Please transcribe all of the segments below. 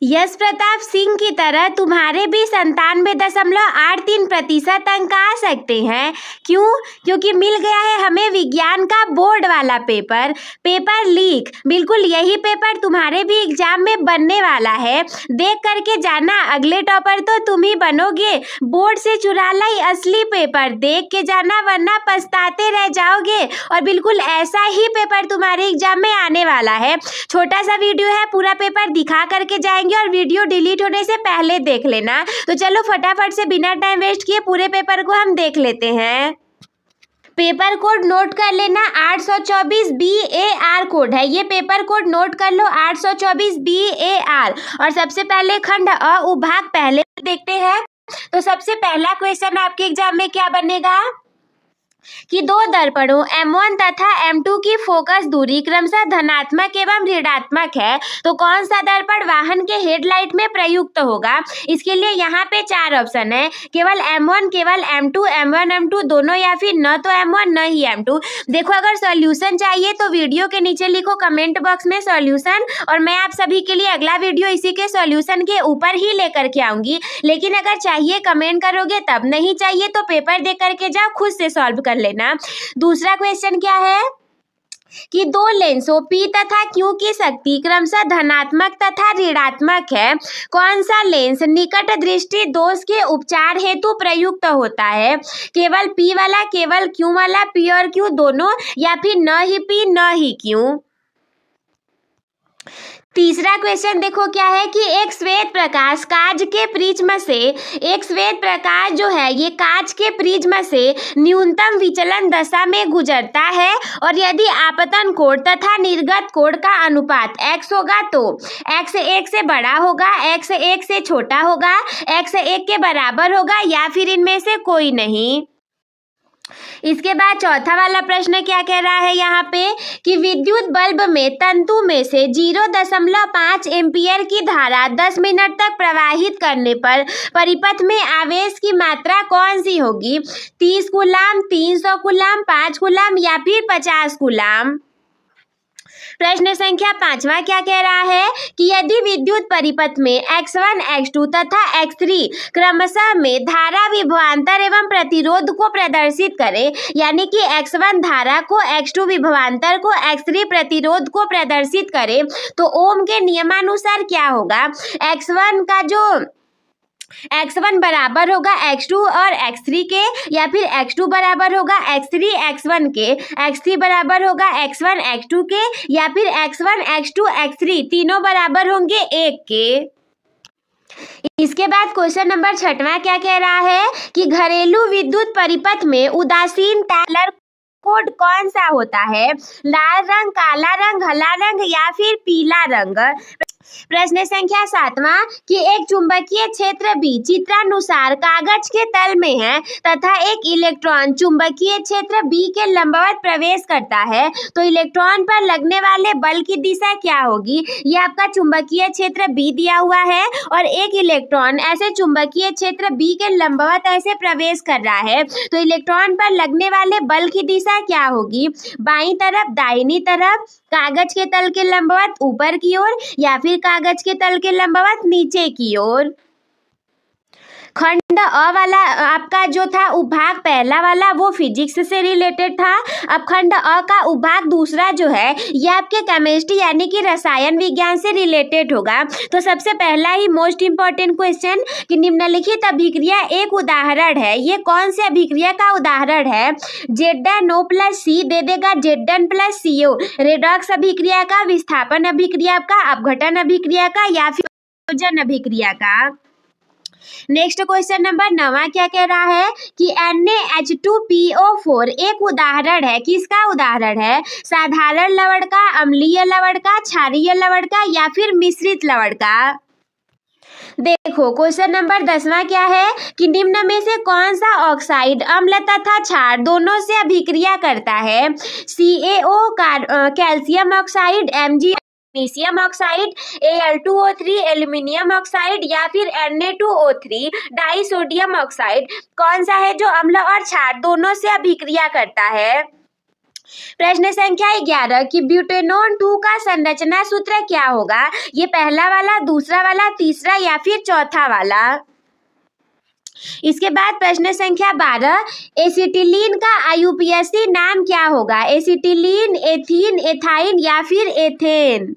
यश प्रताप सिंह की तरह तुम्हारे भी 97.83% अंक आ सकते हैं। क्यों? क्योंकि मिल गया है हमें विज्ञान का बोर्ड वाला पेपर लीक। बिल्कुल यही पेपर तुम्हारे भी एग्जाम में बनने वाला है। देख करके जाना, अगले टॉपर तो तुम ही बनोगे। बोर्ड से चुरा लाई असली पेपर, देख के जाना वरना पछताते रह जाओगे। और बिल्कुल ऐसा ही पेपर तुम्हारे एग्जाम में आने वाला है। छोटा सा वीडियो है, पूरा पेपर दिखा करके जाएंगे और वीडियो डिलीट होने से पहले देख लेना। तो चलो फटाफट से बिना टाइम वेस्ट किए पूरे पेपर को हम देख लेते हैं। पेपर कोड नोट कर लेना, 824 BAR कोड है। ये पेपर कोड नोट कर लो, 824 BAR। और सबसे पहले खंड अ उपभाग पहले देखते हैं। तो सबसे पहला क्वेश्चन आपके एग्जाम में क्या बनेगा कि दो दर्पणों M1 तथा M2 की फोकस दूरी क्रमशः धनात्मक एवं ऋणात्मक है, तो कौन सा दर्पण वाहन के हेडलाइट में प्रयुक्त होगा। इसके लिए यहाँ पे 4 ऑप्शन है, केवल M1, केवल M2, M1 M2 दोनों, या फिर न तो M1 न ही M2। देखो अगर सॉल्यूशन चाहिए तो वीडियो के नीचे लिखो कमेंट बॉक्स में सॉल्यूशन, और मैं आप सभी के लिए अगला वीडियो इसी के सॉल्यूशन के ऊपर ही लेकर के आऊंगी। लेकिन अगर चाहिए कमेंट करोगे तब, नहीं चाहिए तो पेपर दे करके जाओ, खुद से सॉल्व कर लेना। दूसरा क्वेश्चन क्या है कि दो लेंसों P तथा Q की शक्ति क्रमशः धनात्मक तथा ऋणात्मक है, कौन सा लेंस निकट दृष्टि दोष के उपचार हेतु प्रयुक्त होता है। केवल P वाला, केवल Q वाला, P और Q दोनों, या फिर न ही P न ही Q। तीसरा क्वेश्चन देखो क्या है कि एक श्वेत प्रकाश कांच के प्रिज्म से, एक श्वेत प्रकाश जो है ये कांच के प्रिज्म से न्यूनतम विचलन दशा में गुजरता है, और यदि आपतन कोण तथा निर्गत कोण का अनुपात x होगा तो x 1 से बड़ा होगा, x 1 से छोटा होगा, x 1 के बराबर होगा, या फिर इनमें से कोई नहीं। इसके बाद चौथा वाला प्रश्न क्या कह रहा है यहाँ पे कि विद्युत बल्ब में तंतु में से 0.5 एम्पियर की धारा 10 मिनट तक प्रवाहित करने पर परिपथ में आवेश की मात्रा कौन सी होगी। 30 कूलाम, 300 कूलाम, 5 कूलाम, या फिर 50 कूलाम। प्रश्न संख्या 5वां क्या कह रहा है कि यदि विद्युत परिपथ में x1, x2 तथा x3 क्रमशः में धारा विभवांतर एवं प्रतिरोध को प्रदर्शित करे, यानी कि x1 धारा को, x2 विभवांतर को, x3 प्रतिरोध को प्रदर्शित करे, तो ओम के नियमानुसार क्या होगा। x1 का जो x1 बराबर होगा x2 और x3 के, या फिर x2 बराबर होगा x3 x1 के, x3 बराबर होगा x1 x2 के, या फिर x1 x2 x3 तीनों बराबर होंगे 1 के। इसके बाद क्वेश्चन नंबर 6वां क्या कह रहा है कि घरेलू विद्युत परिपथ में उदासीन कलर कोड कौन सा होता है। लाल रंग, काला रंग, हरा रंग, या फिर पीला रंग। प्रश्न संख्या 7वां कि एक चुंबकीय क्षेत्र B चित्रानुसार कागज के तल में है तथा एक इलेक्ट्रॉन चुंबकीय क्षेत्र B के लंबवत प्रवेश करता है, तो इलेक्ट्रॉन पर लगने वाले बल की दिशा क्या होगी। ये आपका चुंबकीय क्षेत्र B दिया हुआ है और एक इलेक्ट्रॉन ऐसे चुंबकीय क्षेत्र B के लंबवत ऐसे प्रवेश कर रहा है, तो इलेक्ट्रॉन पर लगने वाले बल की दिशा क्या होगी। बाईं तरफ, दाहिनी तरफ, कागज के तल के लंबवत ऊपर की ओर, या फिर कागज के तल के लंबवत नीचे की ओर। खंड अ वाला आपका जो था उपभाग पहला वाला वो फिजिक्स से रिलेटेड था। अब खंड अ का उपभाग दूसरा जो है ये आपके केमिस्ट्री यानी कि रसायन विज्ञान से रिलेटेड होगा। तो सबसे पहला ही मोस्ट इंपॉर्टेंट क्वेश्चन कि निम्नलिखित अभिक्रिया एक उदाहरण है, ये कौन से अभिक्रिया का उदाहरण है। ZnO+C दे देगा Zn+CO, रेडॉक्स अभिक्रिया का, विस्थापन अभिक्रिया का, अपघटन अभिक्रिया का, या फिर संयोजन अभिक्रिया का। नेक्स्ट क्वेश्चन नंबर 9वां क्या कह रहा है कि NaH2PO4 एक उदाहरण है, किसका उदाहरण है। साधारण लवण का, अम्लीय लवण का, क्षारीय लवण का, या फिर मिश्रित लवण का। देखो क्वेश्चन नंबर 10वां क्या है कि निम्न में से कौन सा ऑक्साइड अम्ल तथा क्षार दोनों से अभिक्रिया करता है। CaO calcium oxide, Mg magnesium oxide, Al2O3 aluminium oxide, या फिर Na2O3 डाई सोडियम ऑक्साइड। कौन सा है जो अम्ल और क्षार दोनों से अभिक्रिया करता है। प्रश्न संख्या 11 कि ब्यूटेनोन 2 का संरचना सूत्र क्या होगा? ये पहला वाला, दूसरा वाला, तीसरा या फिर चौथा वाला? इसके बाद प्रश्न संख्या 12 एसिटिलीन का IUPAC नाम क्या होगा? एसिटिलीन, एथीन, एथाइन या फिर एथेन?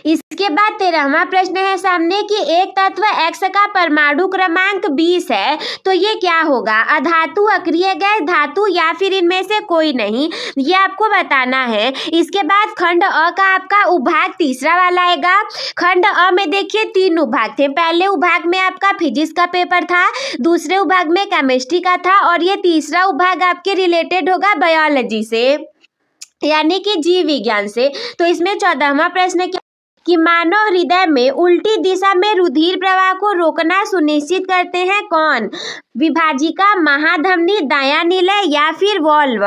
इसके बाद 13वां प्रश्न है सामने कि एक तत्व X का परमाणु क्रमांक 20 है, तो ये क्या होगा? अधातु, अक्रिय गैस, धातु या फिर इनमें से कोई नहीं, ये आपको बताना है। इसके बाद खंड अ का आपका उपभाग तीसरा वाला आएगा। खंड अ में देखिए 3 उपभाग थे। पहले उपभाग में आपका फिजिक्स का पेपर था, दूसरे उपभाग में केमिस्ट्री का था और ये तीसरा उपभाग आपके रिलेटेड होगा बायोलॉजी से, यानी कि जीव विज्ञान से। तो इसमें 14वां प्रश्न क्या कि मानव हृदय में उल्टी दिशा में रुधिर प्रवाह को रोकना सुनिश्चित करते हैं कौन? विभाजिका, महाधमनी, दायां निलय या फिर वॉल्व?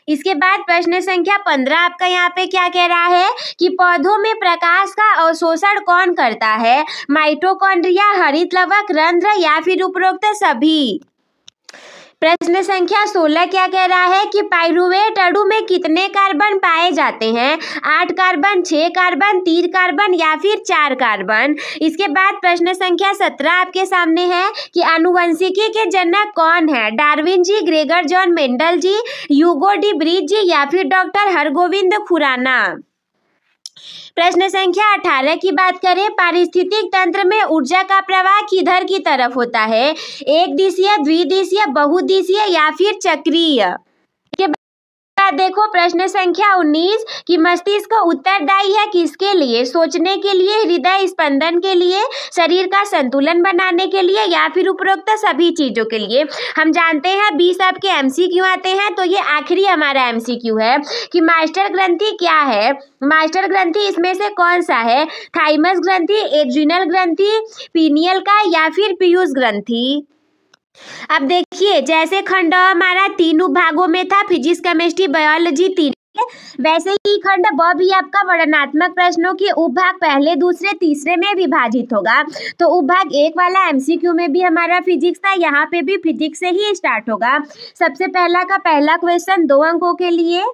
इसके बाद प्रश्न संख्या 15 आपका यहाँ पे क्या कह रहा है कि पौधों में प्रकाश का अवशोषण कौन करता है? माइटोकॉन्ड्रिया, हरित लवक, रंध्र या फिर उपरोक्त सभी? प्रश्न संख्या 16 क्या कह रहा है कि पाइरुवेट अणु में कितने कार्बन पाए जाते हैं? 8 कार्बन, 6 कार्बन, 3 कार्बन या फिर 4 कार्बन? इसके बाद प्रश्न संख्या 17 आपके सामने है कि आनुवंशिकी के जनक कौन है? डार्विन जी, ग्रेगर जॉन मेंडल जी, ह्यूगो डी ब्रीज जी या फिर डॉक्टर हरगोविंद खुराना? प्रश्न संख्या 18 की बात करें, पारिस्थितिक तंत्र में ऊर्जा का प्रवाह किधर की तरफ होता है? एक दिशीय, द्विदिशीय, बहुदिशीय या फिर चक्रीय? देखो प्रश्न संख्या 19 कि मस्तिष्क उत्तरदायी है किसके लिए? सोचने के लिए, हृदय स्पंदन के लिए, शरीर का संतुलन बनाने के लिए या फिर उपरोक्त सभी चीजों के लिए? हम जानते हैं 20 आपके MCQ आते हैं, तो ये आखिरी हमारा MCQ है कि मास्टर ग्रंथि क्या है? मास्टर ग्रंथि इसमें से कौन सा है? थाइमस ग्रंथि, एड्रिनल ग्रंथि, पीनियल का या फिर पीयूष ग्रंथि? अब देखिए जैसे खंड हमारा 3 उपभागों में था, फिजिक्स, केमिस्ट्री, बायोलॉजी 3, वैसे ही खंड ब भी आपका वर्णनात्मक प्रश्नों के उपभाग पहले, दूसरे, तीसरे में विभाजित होगा। तो उपभाग 1 वाला MCQ में भी हमारा फिजिक्स था, यहाँ पे भी फिजिक्स से ही स्टार्ट होगा। सबसे पहला का पहला क्वेश्चन 2 अंकों के लिए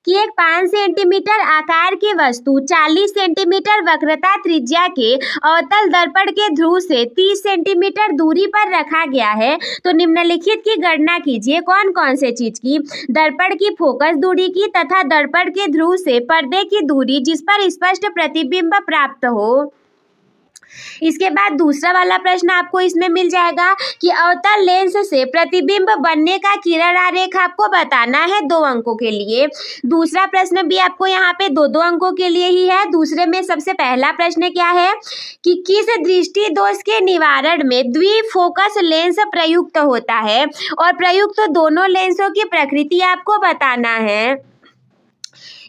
कि एक 5 सेंटीमीटर आकार की वस्तु 40 सेंटीमीटर वक्रता त्रिज्या के अवतल दर्पण के ध्रुव से 30 सेंटीमीटर दूरी पर रखा गया है, तो निम्नलिखित की गणना कीजिए। कौन कौन से चीज की? दर्पण की फोकस दूरी की तथा दर्पण के ध्रुव से पर्दे की दूरी जिस पर स्पष्ट प्रतिबिंब प्राप्त हो। इसके बाद दूसरा वाला प्रश्न आपको इसमें मिल जाएगा कि अवतल लेंस से प्रतिबिंब बनने का किरण आरेख आपको बताना है 2 अंकों के लिए। दूसरा प्रश्न भी आपको यहाँ पे 2-2 अंकों के लिए ही है। दूसरे में सबसे पहला प्रश्न क्या है कि किस दृष्टि दोष के निवारण में द्विफोकस लेंस प्रयुक्त होता है, और प्रयुक्त दोनों लेंसों की प्रकृति आपको बताना है।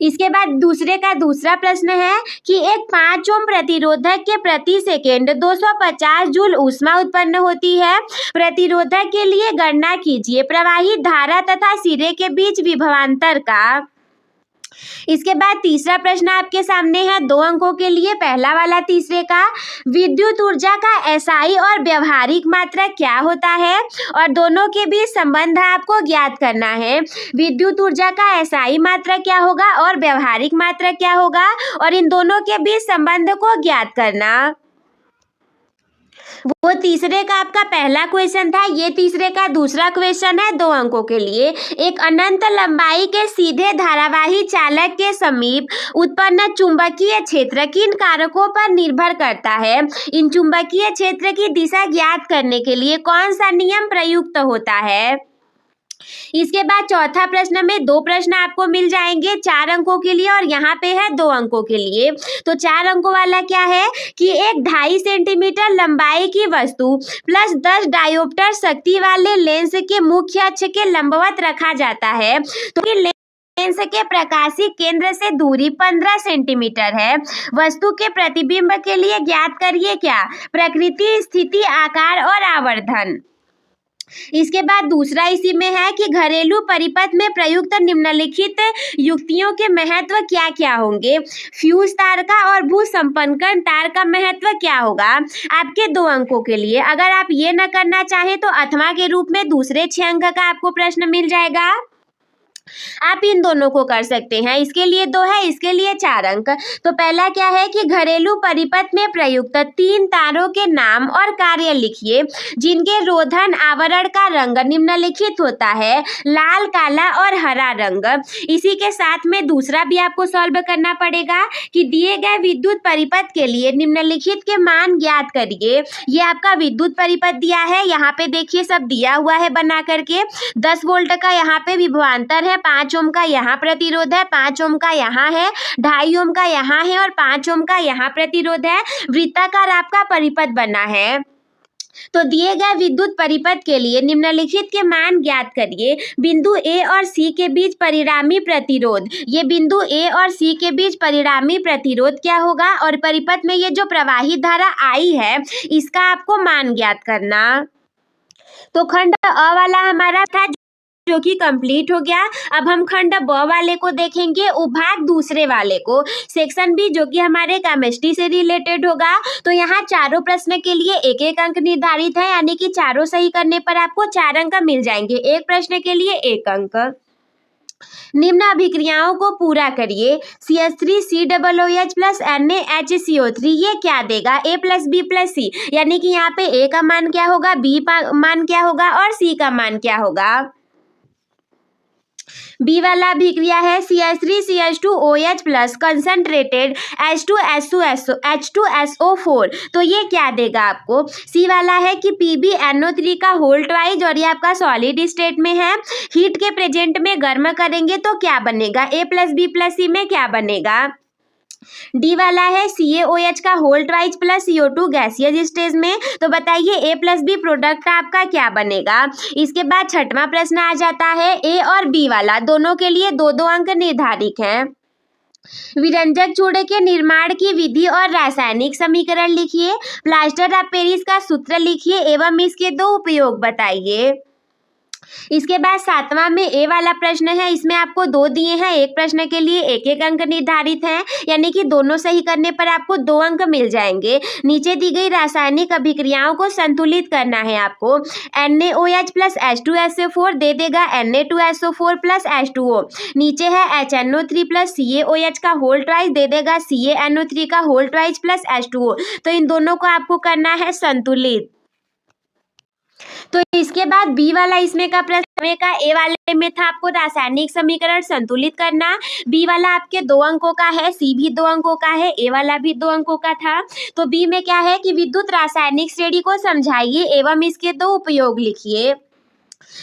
इसके बाद दूसरे का दूसरा प्रश्न है कि एक 5 ओम प्रतिरोधक के प्रति सेकेंड 250 जूल ऊष्मा उत्पन्न होती है। प्रतिरोधक के लिए गणना कीजिए प्रवाहित धारा तथा सिरे के बीच विभवांतर का। इसके बाद तीसरा प्रश्न आपके सामने है 2 अंकों के लिए, पहला वाला तीसरे का, विद्युत ऊर्जा का SI और व्यवहारिक मात्रक क्या होता है, और दोनों के बीच संबंध आपको ज्ञात करना है। विद्युत ऊर्जा का SI मात्रक क्या होगा और व्यवहारिक मात्रक क्या होगा, और इन दोनों के बीच संबंध को ज्ञात करना। वो तीसरे का आपका पहला क्वेश्चन था, ये तीसरे का दूसरा क्वेश्चन है 2 अंकों के लिए। एक अनंत लंबाई के सीधे धारावाही चालक के समीप उत्पन्न चुंबकीय क्षेत्र किन कारकों पर निर्भर करता है? इन चुंबकीय क्षेत्र की दिशा ज्ञात करने के लिए कौन सा नियम प्रयुक्त होता है? इसके बाद चौथा प्रश्न में 2 प्रश्न आपको मिल जाएंगे 4 अंकों के लिए, और यहाँ पे है 2 अंकों के लिए। तो 4 अंकों वाला क्या है कि एक 2.5 सेंटीमीटर लंबाई की वस्तु प्लस 10 डायोप्टर शक्ति वाले लेंस के मुख्य अक्ष के लंबवत रखा जाता है। तो लेंस के प्रकाशिक केंद्र से दूरी 15 सेंटीमीटर है। वस्तु के प्रतिबिंब के लिए ज्ञात करिए क्या? प्रकृति, स्थिति, आकार और आवर्धन। इसके बाद दूसरा इसी में है कि घरेलू परिपथ में प्रयुक्त निम्नलिखित युक्तियों के महत्व क्या क्या होंगे। फ्यूज तार का और भू संपन्नकरण तार का महत्व क्या होगा आपके 2 अंकों के लिए। अगर आप ये न करना चाहें तो अथवा के रूप में दूसरे 6 अंक का आपको प्रश्न मिल जाएगा। आप इन दोनों को कर सकते हैं। इसके लिए 2 है, इसके लिए 4 अंक। तो पहला क्या है कि घरेलू परिपथ में प्रयुक्त 3 तारों के नाम और कार्य लिखिए जिनके रोधन आवरण का रंग निम्नलिखित होता है, लाल, काला और हरा रंग। इसी के साथ में दूसरा भी आपको सॉल्व करना पड़ेगा कि दिए गए विद्युत परिपथ के लिए निम्नलिखित के मान ज्ञात करिए। ये आपका विद्युत परिपथ दिया है, यहाँ पे देखिए सब दिया हुआ है बना करके। 10 वोल्ट का यहाँ पे विभवांतर है, 5 ओम का यहाँ प्रतिरोध है, 5 ओम का यहाँ है, 2.5 ओम का यहाँ है और 5 ओम का यहाँ प्रतिरोध है। वृत्ताकार आपका परिपथ बना है। तो दिए गए विद्युत परिपथ के लिए निम्नलिखित के मान ज्ञात करिए। बिंदु ए और सी के बीच परिणामी प्रतिरोध, ये बिंदु ए और सी के बीच परिणामी प्रतिरोध क्या होगा और परिपथ में ये जो प्रवाहित धारा आई है इसका आपको मान ज्ञात करना। तो खंड अ वाला हमारा था जो कि कंप्लीट हो गया। अब हम खंड ब वाले को देखेंगे, उपभाग दूसरे वाले को, सेक्शन बी जो कि हमारे केमिस्ट्री से रिलेटेड होगा। तो यहाँ चारों प्रश्न के लिए 1-1 अंक निर्धारित है, यानी कि चारों सही करने पर आपको 4 अंक मिल जाएंगे। एक प्रश्न के लिए 1 अंक। निम्न अभिक्रियाओं को पूरा करिए। CH3COOH प्लस NaHCO3 ये क्या देगा? A plus B plus C, यानी कि यहाँ पे A का मान क्या होगा, B मान क्या होगा और C का मान क्या होगा। बी वाला अभिक्रिया है CH3CH2OH प्लस कंसंट्रेटेड H2SO4, तो ये क्या देगा आपको। सी वाला है कि PbNO3 का होल ट्वाइज और ये आपका सॉलिड स्टेट में है, हीट के प्रेजेंट में गर्म करेंगे तो क्या बनेगा, A plus B plus C में क्या बनेगा। डी वाला है CaOH का whole twice plus CO2 gaseous stage में, तो बताइए A प्लस B प्रोडक्ट आपका क्या बनेगा। इसके बाद 6वां प्रश्न आ जाता है A और B वाला, दोनों के लिए 2-2 अंक निर्धारित हैं। विरंजक चूड़े के निर्माण की विधि और रासायनिक समीकरण लिखिए। प्लास्टर ऑफ पेरिस का सूत्र लिखिए एवं इसके 2 उपयोग बताइए। इसके बाद 7वां में ए वाला प्रश्न है, इसमें आपको 2 दिए हैं, एक प्रश्न के लिए 1-1 अंक निर्धारित है, यानी कि दोनों सही करने पर आपको 2 अंक मिल जाएंगे। नीचे दी गई रासायनिक अभिक्रियाओं को संतुलित करना है आपको। NaOH प्लस H2SO4 दे देगा Na2SO4 प्लस H2O। नीचे है HNO3 प्लस CaOH का होल ट्वाइस दे देगा CaNO3 का होल ट्वाइस प्लस H2O। तो इन दोनों को आपको करना है संतुलित। तो इसके बाद बी वाला इसमें का प्रश्न का ए वाले में था आपको रासायनिक समीकरण संतुलित करना। बी वाला आपके 2 अंकों का है, सी भी 2 अंकों का है, ए वाला भी 2 अंकों का था। तो बी में क्या है कि विद्युत रासायनिक श्रेणी को समझाइए एवं इसके 2 उपयोग लिखिए।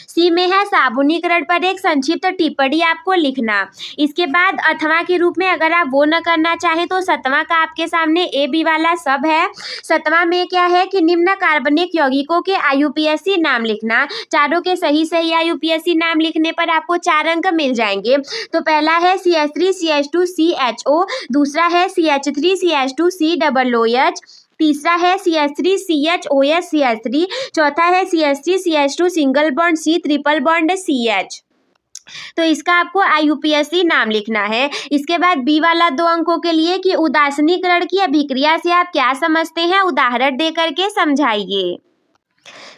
सी में है साबुनीकरण पर एक संक्षिप्त टिप्पणी आपको लिखना। इसके बाद अथवा के रूप में अगर आप वो न करना चाहें तो 7वां का आपके सामने ए बी वाला सब है। 7वां में क्या है कि निम्न कार्बनिक यौगिकों के IUPAC नाम लिखना। चारों के सही IUPAC नाम लिखने पर आपको 4 अंक मिल जाएंगे। तो पहला है CH3CH2CHO, दूसरा है CH3CH2COOH, तीसरा है CH3CHOH, चौथा है CH3CH2 single bond C triple bond CH। तो इसका आपको IUPAC नाम लिखना है। इसके बाद बी वाला 2 अंकों के लिए कि उदासीनीकरण की अभिक्रिया से आप क्या समझते हैं, उदाहरण दे करके समझाइए।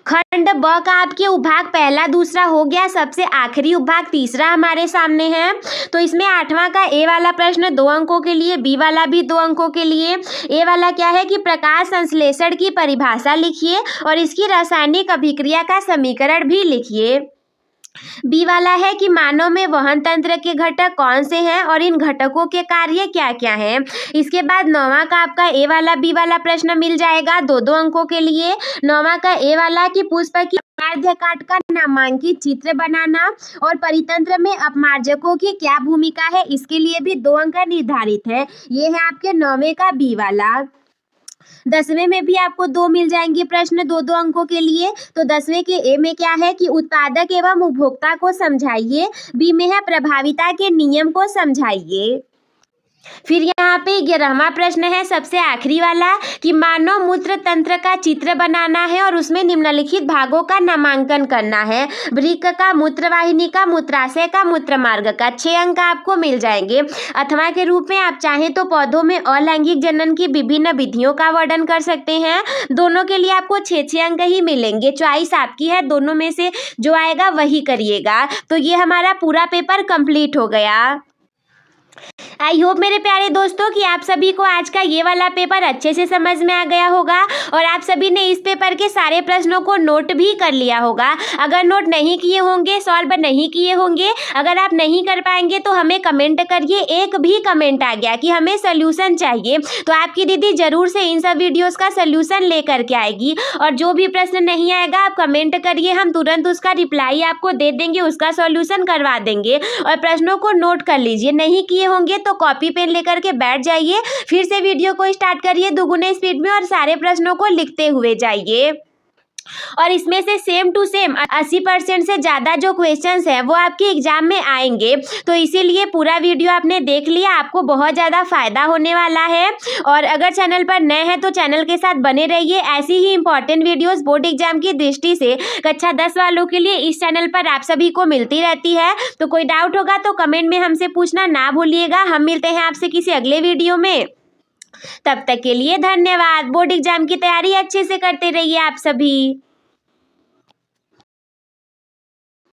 खंड ब का आपके उपभाग पहला दूसरा हो गया, सबसे आखिरी उपभाग तीसरा हमारे सामने है। तो इसमें 8वां का ए वाला प्रश्न 2 अंकों के लिए, बी वाला भी 2 अंकों के लिए। ए वाला क्या है कि प्रकाश संश्लेषण की परिभाषा लिखिए और इसकी रासायनिक अभिक्रिया का समीकरण भी लिखिए। बी वाला है कि मानव में वहन तंत्र के घटक कौन से हैं और इन घटकों के कार्य क्या क्या हैं। इसके बाद 9वां का आपका ए वाला बी वाला प्रश्न मिल जाएगा 2-2 अंकों के लिए। 9वां का ए वाला कि पुष्प की माध्य काट का नामांकित चित्र बनाना और परितंत्र में अपमार्जकों की क्या भूमिका है, इसके लिए भी 2 अंक निर्धारित है। ये है आपके 9वें का बी वाला। 10वें में भी आपको 2 मिल जाएंगे प्रश्न 2-2 अंकों के लिए। तो 10वें के ए में क्या है कि उत्पादक एवं उपभोक्ता को समझाइए। बी में है प्रभाविता के नियम को समझाइए। फिर यहाँ पे 11वां प्रश्न है सबसे आखिरी वाला कि मानव मूत्र तंत्र का चित्र बनाना है और उसमें निम्नलिखित भागों का नामांकन करना है। वृक्क का, मूत्रवाहिनी का, मूत्राशय का, मूत्र मार्ग का। 6 अंक आपको मिल जाएंगे। अथवा के रूप में आप चाहें तो पौधों में अलैंगिक जनन की विभिन्न विधियों का वर्णन कर सकते हैं। दोनों के लिए आपको 6 अंक ही मिलेंगे। चॉइस आपकी है, दोनों में से जो आएगा वही करिएगा। तो ये हमारा पूरा पेपर कंप्लीट हो गया। आई होप मेरे प्यारे दोस्तों कि आप सभी को आज का ये वाला पेपर अच्छे से समझ में आ गया होगा और आप सभी ने इस पेपर के सारे प्रश्नों को नोट भी कर लिया होगा। अगर नोट नहीं किए होंगे, सॉल्व नहीं किए होंगे, अगर आप नहीं कर पाएंगे तो हमें कमेंट करिए। एक भी कमेंट आ गया कि हमें सोल्यूशन चाहिए तो आपकी दीदी जरूर से इन सब वीडियोस का सोल्यूशन लेकर के आएगी। और जो भी प्रश्न नहीं आएगा आप कमेंट करिए, हम तुरंत उसका रिप्लाई आपको दे देंगे, उसका सोल्यूशन करवा देंगे। और प्रश्नों को नोट कर लीजिए, नहीं किए होंगे तो कॉपी पेन लेकर के बैठ जाइए, फिर से वीडियो को स्टार्ट करिए दुगुने स्पीड में और सारे प्रश्नों को लिखते हुए जाइए। और इसमें से सेम टू सेम 80% से ज़्यादा जो क्वेश्चंस हैं वो आपके एग्जाम में आएंगे। तो इसीलिए पूरा वीडियो आपने देख लिया, आपको बहुत ज़्यादा फायदा होने वाला है। और अगर चैनल पर नए हैं तो चैनल के साथ बने रहिए। ऐसी ही इंपॉर्टेंट वीडियोस बोर्ड एग्जाम की दृष्टि से कक्षा 10 वालों के लिए इस चैनल पर आप सभी को मिलती रहती है। तो कोई डाउट होगा तो कमेंट में हमसे पूछना ना भूलिएगा। हम मिलते हैं आपसे किसी अगले वीडियो में। तब तक के लिए धन्यवाद। बोर्ड एग्जाम की तैयारी अच्छे से करते रहिए आप सभी।